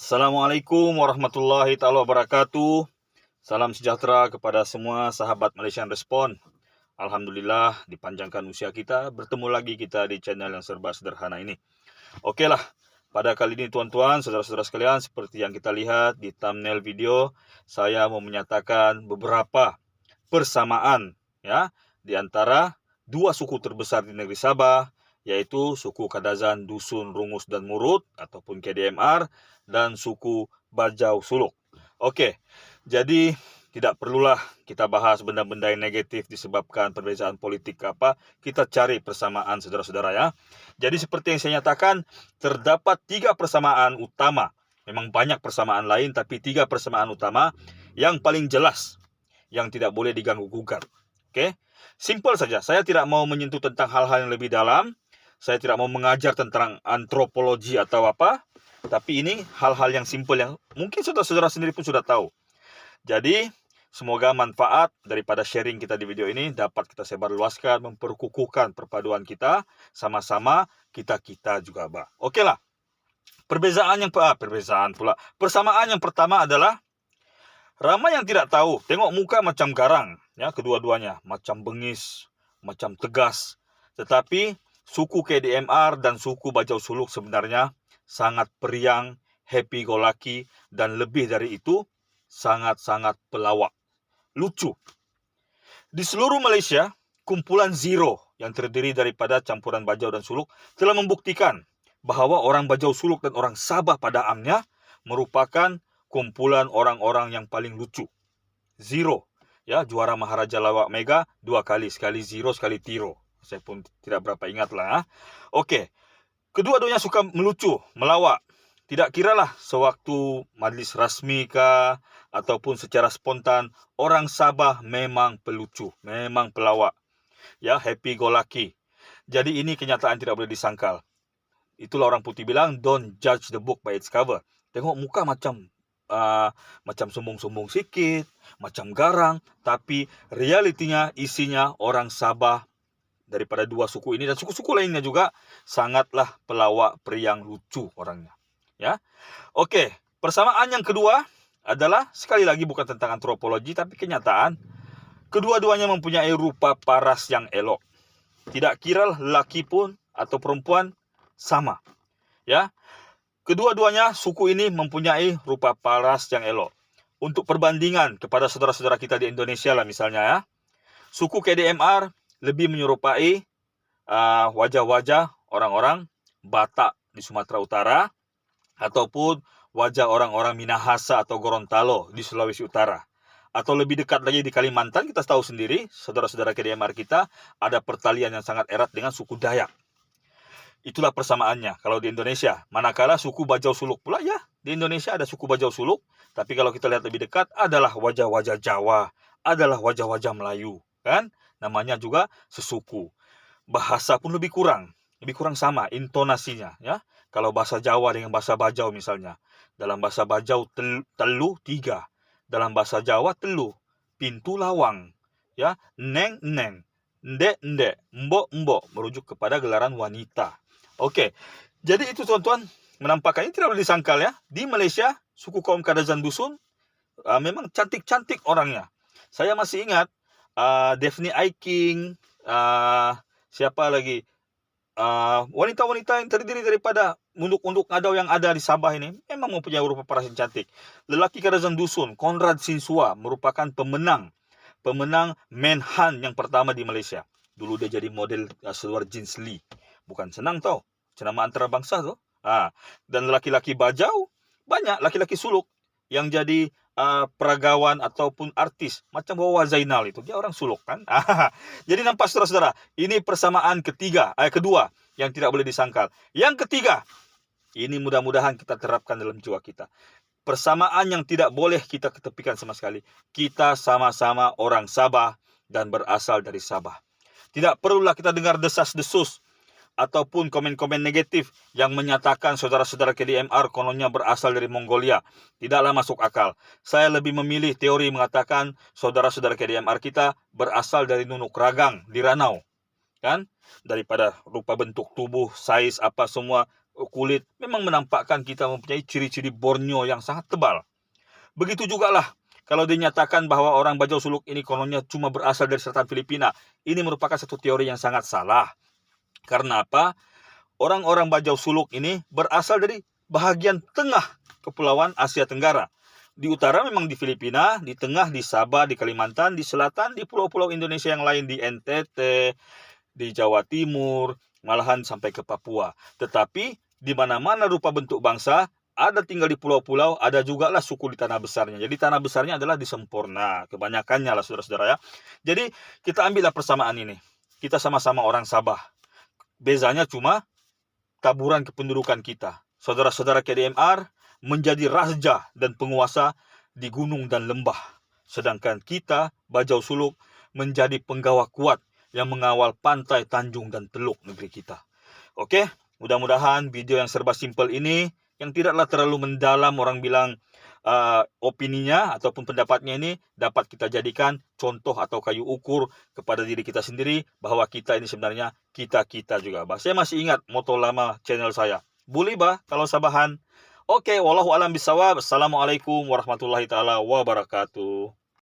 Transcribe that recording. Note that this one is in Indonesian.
Assalamualaikum warahmatullahi taala wabarakatuh. Salam sejahtera kepada semua sahabat Malaysian Respond. Alhamdulillah dipanjangkan usia kita, bertemu lagi kita di channel yang serba sederhana ini. Okeylah, pada kali ini tuan-tuan, saudara-saudara sekalian, seperti yang kita lihat di thumbnail video, saya mau menyatakan beberapa persamaan ya di antara dua suku terbesar di negeri Sabah, yaitu suku Kadazan Dusun Rungus dan Murut ataupun KDMR dan suku Bajau Suluk. Okey, jadi tidak perlulah kita bahas benda-benda yang negatif disebabkan perbezaan politik ke apa. Kita cari persamaan saudara-saudara ya. Jadi seperti yang saya nyatakan, terdapat 3 persamaan utama. Memang banyak persamaan lain, tapi 3 persamaan utama yang paling jelas, yang tidak boleh diganggu-gugat. Okey, simple saja. Saya tidak mau menyentuh tentang hal-hal yang lebih dalam. Saya tidak mau mengajar tentang antropologi atau apa. Tapi ini hal-hal yang simple yang mungkin saudara-saudara sendiri pun sudah tahu. Jadi, semoga manfaat daripada sharing kita di video ini dapat kita sebarluaskan, memperkukuhkan perpaduan kita, sama-sama kita juga bah. Okeylah. Persamaan yang pertama adalah ramai yang tidak tahu, tengok muka macam garang, ya, kedua-duanya macam bengis, macam tegas. Tetapi suku KDMR dan suku Bajau Suluk sebenarnya sangat periang, happy go lucky, dan lebih dari itu sangat-sangat pelawak, lucu. Di seluruh Malaysia, kumpulan Zero yang terdiri daripada campuran Bajau dan Suluk telah membuktikan bahawa orang Bajau Suluk dan orang Sabah pada amnya merupakan kumpulan orang-orang yang paling lucu. Zero, ya, juara Maharaja Lawak Mega 2 kali, sekali Zero, sekali Tiro. Saya pun tidak berapa ingatlah ya. Okey. Kedua-duanya suka melucu, melawak. Tidak kiralah sewaktu majlis rasmi kah ataupun secara spontan, orang Sabah memang pelucu, memang pelawak. Ya, happy go lucky. Jadi ini kenyataan tidak boleh disangkal. Itulah orang putih bilang, don't judge the book by its cover. Tengok muka macam sombong-sombong sikit, macam garang, tapi realitinya, isinya orang Sabah daripada dua suku ini dan suku-suku lainnya juga sangatlah pelawak, periang, lucu orangnya. Ya. Okey, persamaan yang kedua adalah sekali lagi bukan tentang antropologi tapi kenyataan. Kedua-duanya mempunyai rupa paras yang elok. Tidak kira lelaki pun atau perempuan sama. Ya. Kedua-duanya suku ini mempunyai rupa paras yang elok. Untuk perbandingan kepada saudara-saudara kita di Indonesia lah misalnya ya. Suku KDMR lebih menyerupai wajah-wajah orang-orang Batak di Sumatera Utara ataupun wajah orang-orang Minahasa atau Gorontalo di Sulawesi Utara. Atau lebih dekat lagi di Kalimantan, kita tahu sendiri, saudara-saudara KDMR kita ada pertalian yang sangat erat dengan suku Dayak. Itulah persamaannya kalau di Indonesia. Manakala suku Bajau Suluk pula, ya, di Indonesia ada suku Bajau Suluk, tapi kalau kita lihat lebih dekat adalah wajah-wajah Jawa, adalah wajah-wajah Melayu, kan? Namanya juga sesuku. Bahasa pun lebih kurang sama intonasinya, ya. Kalau bahasa Jawa dengan bahasa Bajau misalnya, dalam bahasa Bajau telu 3, dalam bahasa Jawa telu, pintu lawang, ya, neng neng, ndek ndek, mbok mbok, merujuk kepada gelaran wanita. Okey. Jadi itu tuan-tuan, menampakkan ini tidak boleh disangkal ya. Di Malaysia, suku kaum Kadazan Dusun memang cantik-cantik orangnya. Saya masih ingat Daphne Aiking, siapa lagi? Wanita-wanita yang terdiri daripada unduk-unduk ngadau yang ada di Sabah ini memang mempunyai rupa paras yang cantik. Lelaki Kadazan Dusun, Konrad Sinsua, merupakan pemenang Menhan yang pertama di Malaysia. Dulu dia jadi model seluar jeans Lee. Bukan senang tau, cenama antarabangsa tu. Dan lelaki-lelaki Bajau, banyak lelaki-lelaki Suluk yang jadi peragawan ataupun artis. Macam Wawa Zainal itu, dia orang Suluk kan. Jadi nampak saudara-saudara, ini persamaan kedua yang tidak boleh disangkal. Yang ketiga, ini mudah-mudahan kita terapkan dalam jiwa kita. Persamaan yang tidak boleh kita ketepikan sama sekali. Kita sama-sama orang Sabah dan berasal dari Sabah. Tidak perlulah kita dengar desas-desus ataupun komen-komen negatif yang menyatakan saudara-saudara KDMR kononnya berasal dari Mongolia. Tidaklah masuk akal. Saya lebih memilih teori mengatakan saudara-saudara KDMR kita berasal dari Nunuk Ragang di Ranau. Kan? Daripada rupa bentuk tubuh, saiz apa semua kulit memang menampakkan kita mempunyai ciri-ciri Borneo yang sangat tebal. Begitu juga lah kalau dinyatakan bahwa orang Bajau Suluk ini kononnya cuma berasal dari selatan Filipina. Ini merupakan satu teori yang sangat salah. Karena apa? Orang-orang Bajau Suluk ini berasal dari bahagian tengah Kepulauan Asia Tenggara. Di utara memang di Filipina, di tengah di Sabah, di Kalimantan, di selatan di pulau-pulau Indonesia yang lain, di NTT, di Jawa Timur, malahan sampai ke Papua. Tetapi di mana-mana rupa bentuk bangsa, ada tinggal di pulau-pulau, ada juga lah suku di tanah besarnya. Jadi tanah besarnya adalah di Semporna, kebanyakannya lah saudara-saudara ya. Jadi kita ambillah persamaan ini. Kita sama-sama orang Sabah. Bezanya cuma taburan kependudukan kita. Saudara-saudara KDMR menjadi raja dan penguasa di gunung dan lembah. Sedangkan kita, Bajau Suluk, menjadi penggawa kuat yang mengawal pantai, tanjung, dan teluk negeri kita. Oke, mudah-mudahan video yang serba simpel ini, yang tidaklah terlalu mendalam, orang bilang opininya ataupun pendapatnya ini, dapat kita jadikan contoh atau kayu ukur kepada diri kita sendiri, bahwa kita ini sebenarnya kita-kita juga. Saya masih ingat moto lama channel saya, boleh bah kalau Sabahan. Oke, wallahu alam bisawab. Assalamualaikum warahmatullahi taala wabarakatuh.